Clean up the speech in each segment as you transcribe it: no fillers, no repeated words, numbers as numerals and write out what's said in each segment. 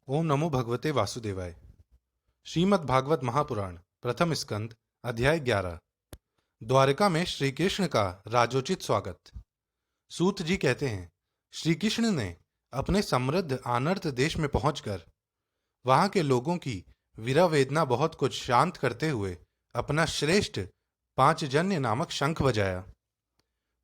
ओम नमो भगवते वासुदेवाय। श्रीमद् भागवत महापुराण प्रथम स्कंद अध्याय 11। द्वारिका में श्री कृष्ण का राजोचित स्वागत। सूत जी कहते हैं, श्री कृष्ण ने अपने समृद्ध आनर्त देश में पहुंचकर वहां के लोगों की विरह वेदना बहुत कुछ शांत करते हुए अपना श्रेष्ठ पांचजन्य नामक शंख बजाया।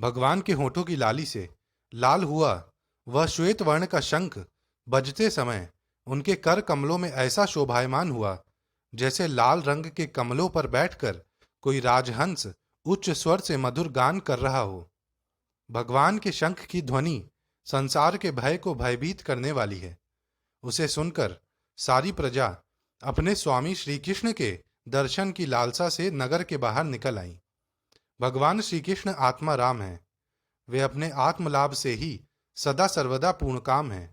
भगवान के होठों की लाली से लाल हुआ वह श्वेत वर्ण का शंख बजते समय उनके कर कमलों में ऐसा शोभायमान हुआ जैसे लाल रंग के कमलों पर बैठकर कोई राजहंस उच्च स्वर से मधुर गान कर रहा हो। भगवान के शंख की ध्वनि संसार के भय को भयभीत करने वाली है। उसे सुनकर सारी प्रजा अपने स्वामी श्री कृष्ण के दर्शन की लालसा से नगर के बाहर निकल आई। भगवान श्री कृष्ण आत्मा राम है। वे अपने आत्मलाभ से ही सदा सर्वदा पूर्ण काम है।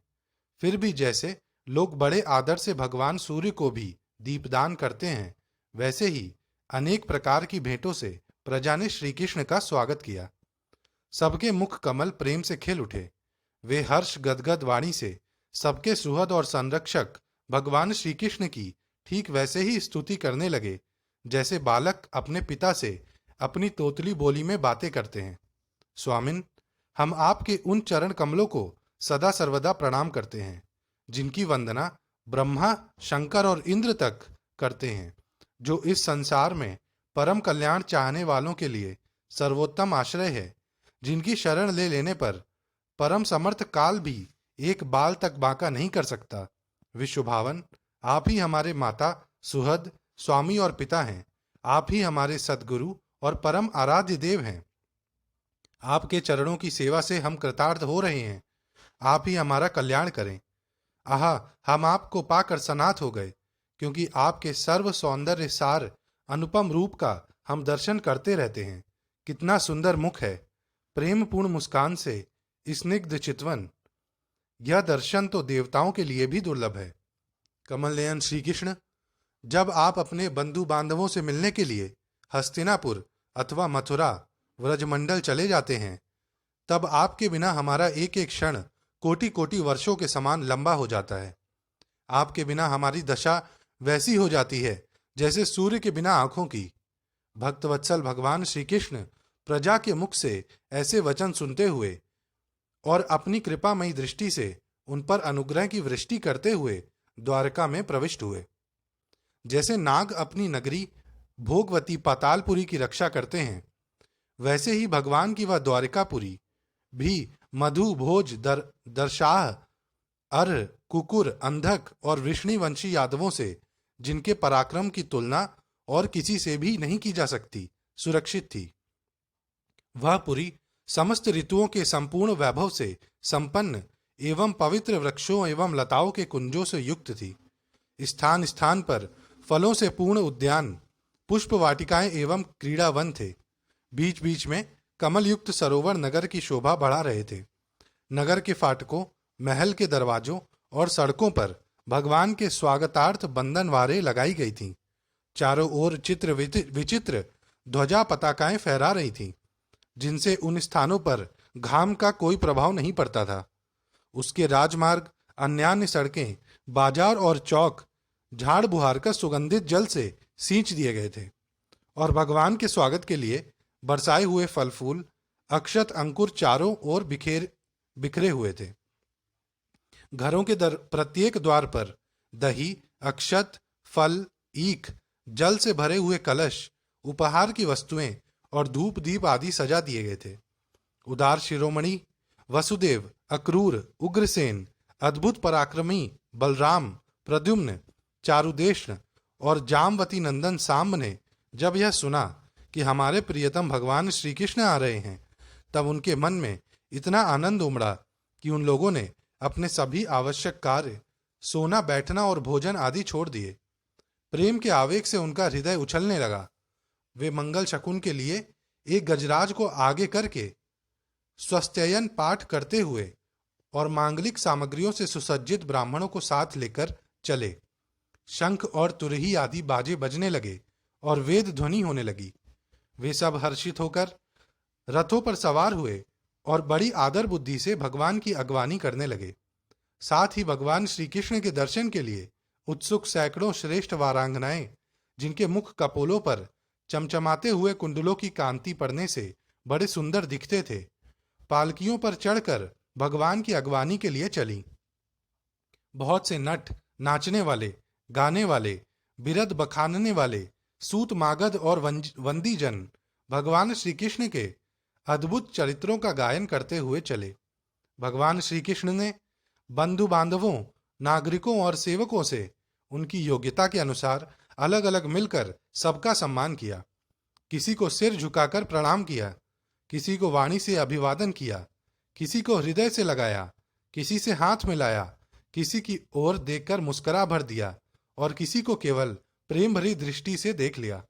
फिर भी जैसे लोग बड़े आदर से भगवान सूर्य को भी दीपदान करते हैं, वैसे ही अनेक प्रकार की भेंटों से प्रजा ने श्री कृष्ण का स्वागत किया। सबके मुख कमल प्रेम से खिल उठे। वे हर्ष गदगद वाणी से सबके सुहृद और संरक्षक भगवान श्री कृष्ण की ठीक वैसे ही स्तुति करने लगे जैसे बालक अपने पिता से अपनी तोतली बोली में बातें करते हैं। स्वामिन, हम आपके उन चरण कमलों को सदा सर्वदा प्रणाम करते हैं जिनकी वंदना ब्रह्मा, शंकर और इंद्र तक करते हैं, जो इस संसार में परम कल्याण चाहने वालों के लिए सर्वोत्तम आश्रय है, जिनकी शरण ले लेने पर परम समर्थ काल भी एक बाल तक बांका नहीं कर सकता। विश्वभावन, आप ही हमारे माता, सुहृद, स्वामी और पिता हैं। आप ही हमारे सद्गुरु और परम आराध्य देव हैं। आपके चरणों की सेवा से हम कृतार्थ हो रहे हैं। आप ही हमारा कल्याण करें। आहा, हम आपको पाकर सनाथ हो गए, क्योंकि आपके सर्व सौंदर्य सार अनुपम रूप का हम दर्शन करते रहते हैं। कितना सुंदर मुख है, प्रेम पूर्ण मुस्कान से स्निग्ध चितवन। यह दर्शन तो देवताओं के लिए भी दुर्लभ है। कमल नयन श्री कृष्ण, जब आप अपने बंधु बांधवों से मिलने के लिए हस्तिनापुर अथवा मथुरा व्रजमंडल चले जाते हैं, तब आपके बिना हमारा एक एक क्षण कोटि कोटि वर्षों के समान लंबा हो जाता है। आपके बिना हमारी दशा वैसी हो जाती है जैसे सूर्य के बिना आंखों की। भक्तवत्सल भगवान श्री कृष्ण प्रजा के मुख से ऐसे वचन सुनते हुए और अपनी कृपामयी दृष्टि से उन पर अनुग्रह की वृष्टि करते हुए द्वारका में प्रविष्ट हुए। जैसे नाग अपनी नगरी भोगवती पातालपुरी की रक्षा करते हैं, वैसे ही भगवान की वह द्वारिकापुरी भी मधु, भोज, दरशाह, अर्ह, कुकुर, अंधक और वृष्णिवंशी यादवों से, जिनके पराक्रम की तुलना और किसी से भी नहीं की जा सकती, सुरक्षित थी। वह पुरी समस्त ऋतुओं के संपूर्ण वैभव से संपन्न एवं पवित्र वृक्षों एवं लताओं के कुंजों से युक्त थी। स्थान स्थान पर फलों से पूर्ण उद्यान, पुष्प वाटिकाएं एवं क्रीड़ावन थे। बीच बीच में कमल युक्त सरोवर नगर की शोभा बढ़ा रहे थे। नगर के फाटकों, महल के दरवाजों और सड़कों पर भगवान के स्वागतार्थ बंधनवारें लगाई गई थीं। चारों ओर चित्र विचित्र ध्वजा पताकाएं फहरा रही थीं, जिनसे उन स्थानों पर घाम का कोई प्रभाव नहीं पड़ता था। उसके राजमार्ग, अन्यान्य सड़कें, बाजार और चौक झाड़ बुहार का सुगंधित जल से सींच दिए गए थे और भगवान के स्वागत के लिए बरसाए हुए फल फूल, अक्षत अंकुर चारों ओर बिखरे हुए थे। घरों के प्रत्येक द्वार पर दही, अक्षत, फल, ईख, जल से भरे हुए कलश, उपहार की वस्तुएं और धूप दीप आदि सजा दिए गए थे। उदार शिरोमणि वसुदेव, अक्रूर, उग्रसेन, अद्भुत पराक्रमी बलराम, प्रद्युम्न, चारुदेशन और जामवती नंदन सांब ने जब यह सुना कि हमारे प्रियतम भगवान श्री कृष्ण आ रहे हैं, तब उनके मन में इतना आनंद उमड़ा कि उन लोगों ने अपने सभी आवश्यक कार्य, सोना, बैठना और भोजन आदि छोड़ दिए। प्रेम के आवेग से उनका हृदय उछलने लगा। वे मंगल शकुन के लिए एक गजराज को आगे करके स्वस्त्ययन पाठ करते हुए और मांगलिक सामग्रियों से सुसज्जित ब्राह्मणों को साथ लेकर चले। शंख और तुरही आदि बाजे बजने लगे और वेद ध्वनि होने लगी। वे सब हर्षित होकर रथों पर सवार हुए और बड़ी आदर बुद्धि से भगवान की अगवानी करने लगे। साथ ही भगवान श्री कृष्ण के दर्शन के लिए उत्सुक सैकड़ों श्रेष्ठ वारांगनाएं, जिनके मुख कपोलों पर चमचमाते हुए कुंडलों की कांति पड़ने से बड़े सुंदर दिखते थे, पालकियों पर चढ़कर भगवान की अगवानी के लिए चली। बहुत से नट, नाचने वाले, गाने वाले, बिरद बखानने वाले, सूत मागध और वंदी जन भगवान श्री कृष्ण के अद्भुत चरित्रों का गायन करते हुए चले। भगवान श्री कृष्ण ने बंधु बांधवों, नागरिकों और सेवकों से उनकी योग्यता के अनुसार अलग अलग मिलकर सबका सम्मान किया। किसी को सिर झुकाकर प्रणाम किया, किसी को वाणी से अभिवादन किया, किसी को हृदय से लगाया, किसी से हाथ मिलाया, किसी की ओर देखकर मुस्कुरा भर दिया और किसी को केवल प्रेम भरी दृष्टि से देख लिया।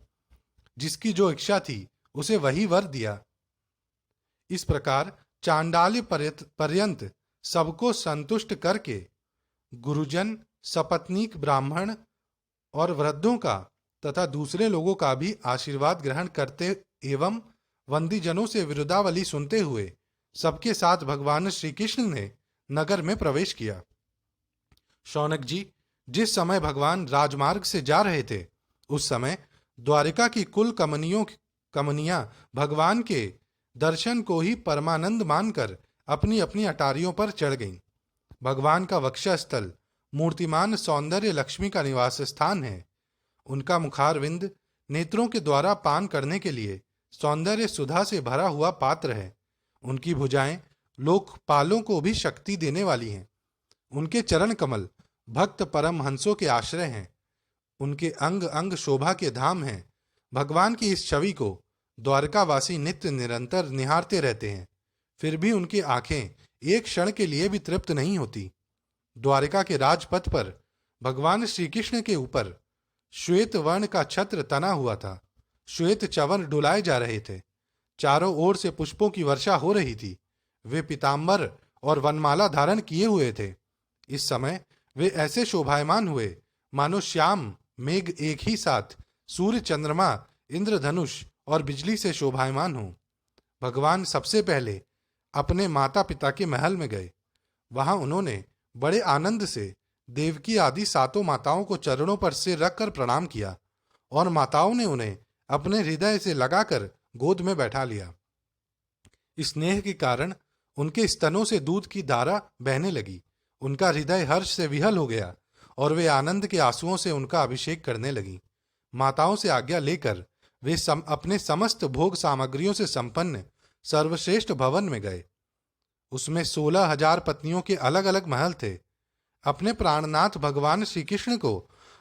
जिसकी जो इच्छा थी उसे वही वर दिया। इस प्रकार चांडाल्य पर्यंत सबको संतुष्ट करके गुरुजन, सपत्नीक ब्राह्मण और वृद्धों का तथा दूसरे लोगों का भी आशीर्वाद ग्रहण करते एवं वंदीजनों से विरुदावली सुनते हुए सबके साथ भगवान श्री कृष्ण ने नगर में प्रवेश किया। शौनक जी, जिस समय भगवान राजमार्ग से जा रहे थे उस समय द्वारिका की कुल कमनियां भगवान के दर्शन को ही परमानंद मानकर अपनी अपनी अटारियों पर चढ़ गईं। भगवान का वक्षस्थल मूर्तिमान सौंदर्य लक्ष्मी का निवास स्थान है। उनका मुखारविंद नेत्रों के द्वारा पान करने के लिए सौंदर्य सुधा से भरा हुआ पात्र है। उनकी भुजाएं लोकपालों को भी शक्ति देने वाली हैं। उनके चरण कमल भक्त परम हंसों के आश्रय हैं। उनके अंग अंग शोभा के धाम हैं। भगवान की इस छवि को द्वारकावासी नित्य निरंतर निहारते रहते हैं, फिर भी उनकी आंखें एक क्षण के लिए भी तृप्त नहीं होती। द्वारिका के राजपथ पर भगवान श्री कृष्ण के ऊपर श्वेत वर्ण का छत्र तना हुआ था। श्वेत चवन डुलाए जा रहे थे। चारों ओर से पुष्पों की वर्षा हो रही थी। वे पीतांबर और वनमाला धारण किए हुए थे। इस समय वे ऐसे शोभायमान हुए मानो श्याम मेघ एक ही साथ सूर्य, चंद्रमा, इंद्रधनुष और बिजली से शोभायमान हो। भगवान सबसे पहले अपने माता पिता के महल में गए। वहां उन्होंने बड़े आनंद से देवकी आदि सातों माताओं को चरणों पर सिर रखकर प्रणाम किया और माताओं ने उन्हें अपने हृदय से लगाकर गोद में बैठा लिया। स्नेह के कारण उनके स्तनों से दूध की धारा बहने लगी। उनका हृदय हर्ष से विहल हो गया और वे आनंद के आंसुओं से उनका अभिषेक करने लगी। माताओं से आज्ञा लेकर वे अपने समस्त भोग सामग्रियों से संपन्न सर्वश्रेष्ठ भवन में गए। उसमें 16,000 पत्नियों के अलग अलग महल थे। अपने प्राणनाथ भगवान श्री कृष्ण को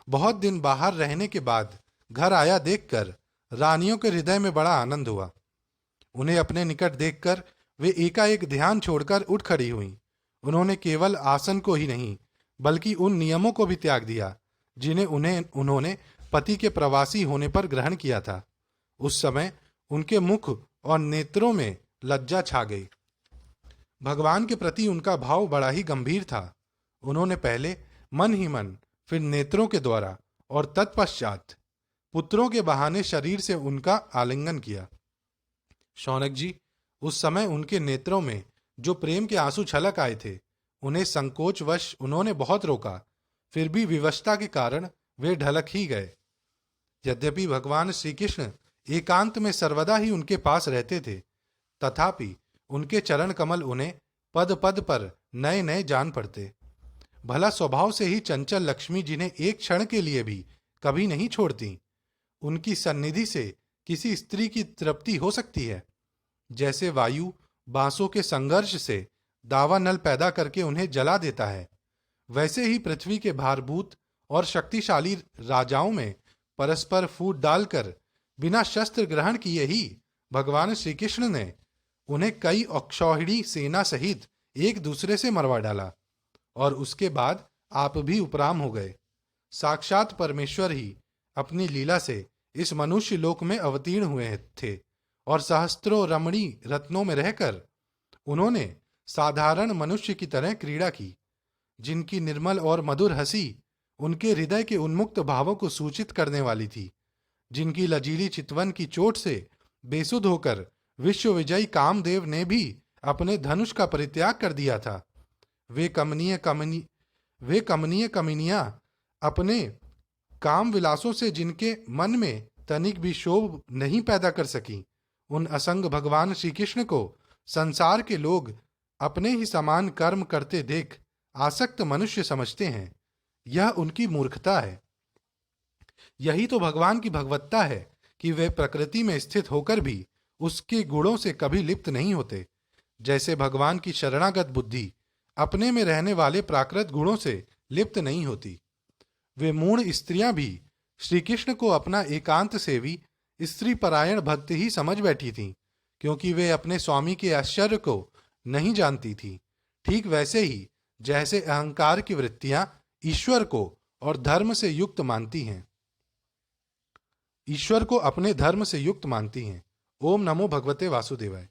बहुत दिन बाहर रहने के बाद घर आया देखकर रानियों के हृदय में बड़ा आनंद हुआ। उन्हें अपने निकट देखकर वे एकाएक ध्यान छोड़कर उठ खड़ी हुईं। उन्होंने केवल आसन को ही नहीं बल्कि उन नियमों को भी त्याग दिया जिन्हें उन्होंने पति के प्रवासी होने पर ग्रहण किया था। उस समय उनके मुख और नेत्रों में लज्जा छा गई। भगवान के प्रति उनका भाव बड़ा ही गंभीर था। उन्होंने पहले मन ही मन, फिर नेत्रों के द्वारा और तत्पश्चात पुत्रों के बहाने शरीर से उनका आलिंगन किया। शौनक जी, उस समय उनके नेत्रों में जो प्रेम के आंसू छलक आए थे, उन्हें संकोचवश उन्होंने बहुत रोका, फिर भी विवशता के कारण वे ढलक ही गए। यद्यपि भगवान श्री कृष्ण एकांत में सर्वदा ही उनके पास रहते थे, तथापि उनके चरण कमल उन्हें पद पद पर नए नए जान पड़ते। भला स्वभाव से ही चंचल लक्ष्मी, जिन्हें एक क्षण के लिए भी कभी नहीं छोड़ती, उनकी सन्निधि से किसी स्त्री की तृप्ति हो सकती है? जैसे वायु बांसों के संघर्ष से दावानल पैदा करके उन्हें जला देता है, वैसे ही पृथ्वी के भारभूत और शक्तिशाली राजाओं में परस्पर फूट डालकर बिना शस्त्र ग्रहण किए ही भगवान श्री कृष्ण ने उन्हें कई अक्षौहिणी सेना सहित एक दूसरे से मरवा डाला और उसके बाद आप भी उपराम हो गए। साक्षात परमेश्वर ही अपनी लीला से इस मनुष्य लोक में अवतीर्ण हुए थे और सहस्त्रों रमणी रत्नों में रहकर उन्होंने साधारण मनुष्य की तरह क्रीड़ा की। जिनकी निर्मल और मधुर हंसी उनके हृदय के उन्मुक्त भावों को सूचित करने वाली थी, जिनकी लजीली चितवन की चोट से बेसुध होकर विश्व विजयी कामदेव ने भी अपने धनुष का परित्याग कर दिया था, वे वे कमनीय कमिनियां अपने काम विलासों से जिनके मन में तनिक भी शोभ नहीं पैदा कर सकी, उन असंग भगवान श्री कृष्ण को संसार के लोग अपने ही समान कर्म करते देख आसक्त मनुष्य समझते हैं। यह उनकी मूर्खता है। यही तो भगवान की भगवत्ता है कि वे प्रकृति में स्थित होकर भी उसके गुणों से कभी लिप्त नहीं होते। जैसे भगवान की शरणागत बुद्धि अपने में रहने वाले प्राकृत गुणों से लिप्त नहीं होती। वे मूढ़ स्त्रियां भी श्री कृष्ण को अपना एकांत सेवी स्त्री परायण भक्त ही समझ बैठी थीं, क्योंकि वे अपने स्वामी के आश्चर्य को नहीं जानती थी। ठीक वैसे ही जैसे अहंकार की वृत्तियां ईश्वर को और धर्म से युक्त मानती हैं, ईश्वर को अपने धर्म से युक्त मानती हैं। ओम नमो भगवते वासुदेवाय।